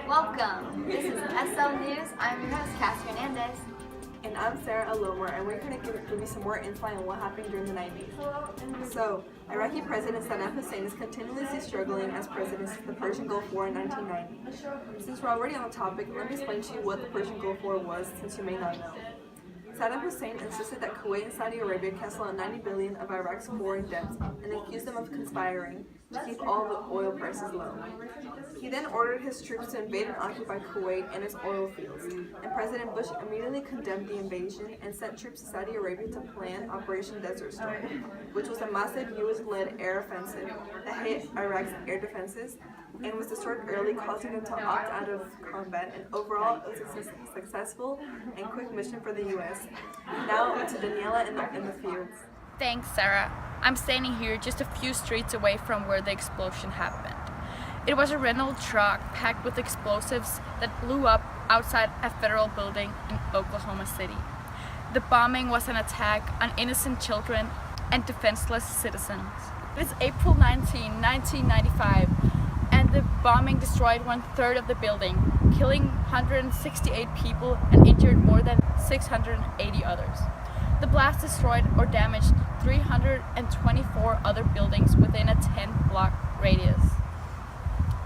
Welcome. This is SL News. I'm your host, Cass Hernandez. And I'm Sarah Alomar, and we're going to give you some more insight on what happened during the 90s. So, Iraqi President Saddam Hussein is continuously struggling as president since the Persian Gulf War in 1990. Since we're already on the topic, let me explain to you what the Persian Gulf War was, since you may not know. Saddam Hussein insisted that Kuwait and Saudi Arabia cancel out $90 billion of Iraq's foreign debts and accused them of conspiring to keep all the oil prices low. He then ordered his troops to invade and occupy Kuwait and its oil fields, and President Bush immediately condemned the invasion and sent troops to Saudi Arabia to plan Operation Desert Storm, which was a massive US-led air offensive that hit Iraq's air defenses and was destroyed early, causing them to opt out of combat, and overall it was a successful and quick mission for the US. Now to Daniela in the fields. Thanks, Sarah. I'm standing here just a few streets away from where the explosion happened. It was a Renault truck packed with explosives that blew up outside a federal building in Oklahoma City. The bombing was an attack on innocent children and defenseless citizens. It is April 19, 1995, and the bombing destroyed 1/3 of the building, killing 168 people and injured more than 680 others. The blast destroyed or damaged 324 other buildings within a 10-block radius.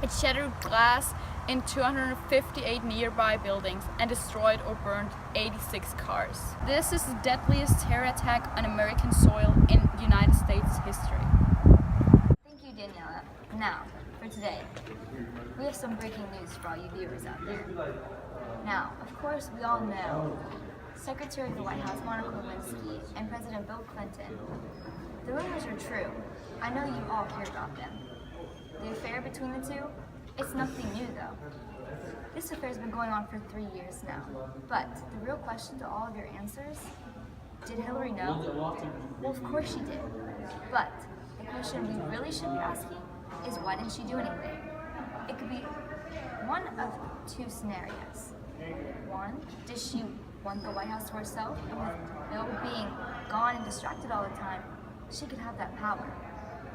It shattered glass in 258 nearby buildings and destroyed or burned 86 cars. This is the deadliest terror attack on American soil in United States history. Thank you, Daniela. Now, for today, we have some breaking news for all you viewers out there. Now, of course, we all know Secretary of the White House Monica Lewinsky and President Bill Clinton. The rumors are true. I know you all care about them. The affair between the two? It's nothing new though. This affair has been going on for 3 years now. But the real question to all of your answers, did Hillary know? Well, of course she did. But the question we really should be asking is, why didn't she do anything? It could be one of two scenarios. One, did she want the White House to herself, and with Bill being gone and distracted all the time, she could have that power?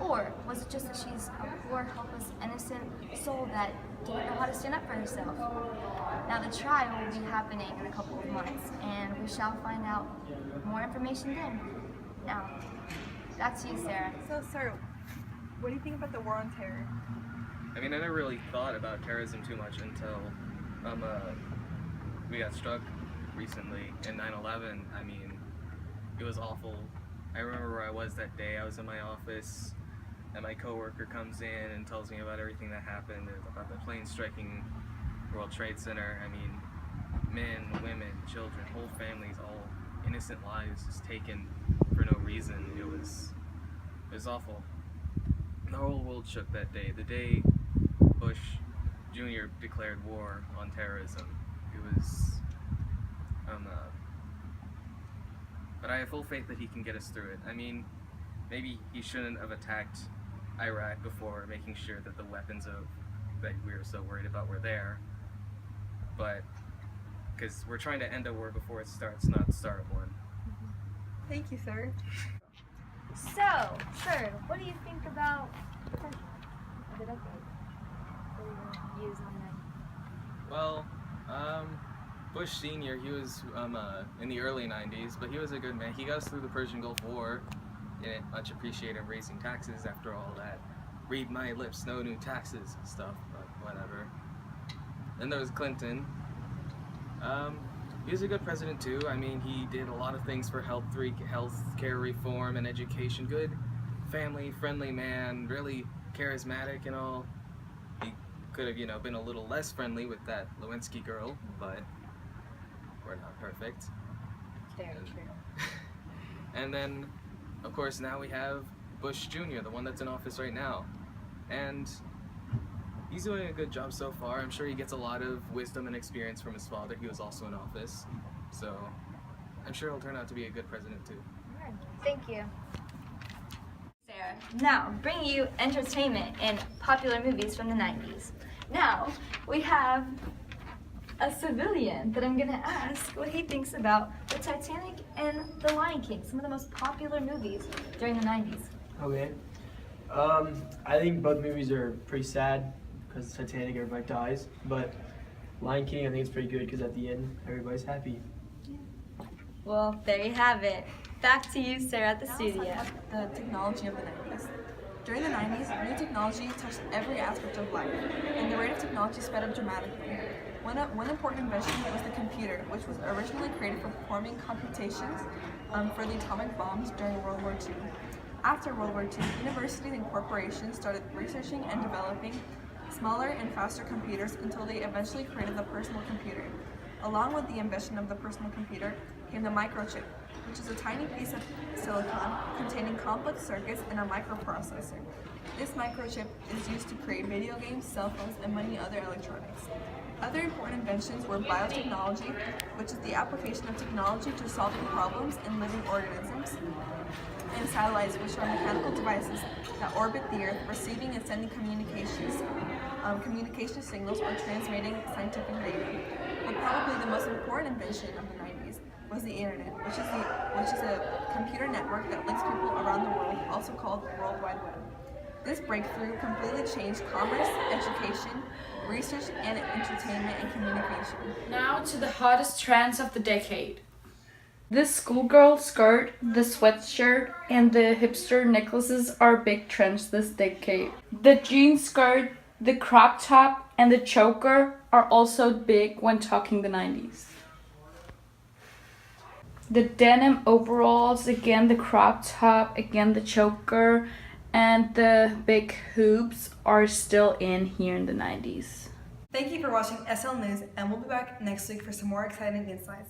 Or was it just that she's a poor, helpless, innocent soul that didn't know how to stand up for herself? Now the trial will be happening in a couple of months, and we shall find out more information then. Now, back to you, Sarah. So, Sarah, what do you think about the war on terror? I mean, I never really thought about terrorism too much until we got struck recently in 9/11. I mean, it was awful. I remember where I was that day. I was in my office, and my coworker comes in and tells me about everything that happened, about the plane striking World Trade Center. I mean, men, women, children, whole families, all innocent lives just taken for no reason. It was awful. The whole world shook that day. The day Bush Jr. declared war on terrorism. It was but I have full faith that he can get us through it. I mean, maybe he shouldn't have attacked Iraq before, making sure that the weapons that we were so worried about were there. But because we're trying to end a war before it starts, not start one. Thank you, sir. So, sir, what do you think about the decade? What are your views on that? Well, Bush Sr., he was in the early 90s, but he was a good man. He got us through the Persian Gulf War. Didn't much appreciate him raising taxes after all that. Read my lips, no new taxes and stuff, but whatever. Then there was Clinton. He was a good president too. I mean, he did a lot of things for health care reform and education. Good, family-friendly man, really charismatic and all. He could have, been a little less friendly with that Lewinsky girl, but we're not perfect. Very true. And then, of course, now we have Bush Jr., the one that's in office right now. And he's doing a good job so far. I'm sure he gets a lot of wisdom and experience from his father. He was also in office. So I'm sure he'll turn out to be a good president too. Thank you. Sarah, now bringing you entertainment and popular movies from the 90s. Now we have a civilian that I'm gonna ask what he thinks about the Titanic and the Lion King, some of the most popular movies during the 90s. Okay. I think both movies are pretty sad because Titanic, everybody dies. But Lion King, I think it's pretty good because at the end, everybody's happy. Well, there you have it. Back to you, Sarah, at the Now studio. let's talk about the technology of the 90s. During the 90s, new technology touched every aspect of life, and the rate of technology sped up dramatically. One important invention was the computer, which was originally created for performing computations for the atomic bombs during World War II. After World War II, universities and corporations started researching and developing smaller and faster computers until they eventually created the personal computer. Along with the invention of the personal computer came the microchip, which is a tiny piece of silicon containing complex circuits and a microprocessor. This microchip is used to create video games, cell phones, and many other electronics. Other important inventions were biotechnology, which is the application of technology to solve problems in living organisms, and satellites, which are mechanical devices that orbit the Earth, receiving and sending communication signals or transmitting scientific data. But probably the most important invention of the 90s was the internet, which is a computer network that links people around the world, also called the World Wide Web. This breakthrough completely changed commerce, education, research, and entertainment and communication. Now to the hottest trends of the decade. The schoolgirl skirt, the sweatshirt, and the hipster necklaces are big trends this decade. The jean skirt, the crop top, and the choker are also big when talking the 90s. The denim overalls, again the crop top, again the choker, and the big hoops are still in here in the 90s. Thank you for watching SL News, and we'll be back next week for some more exciting insights.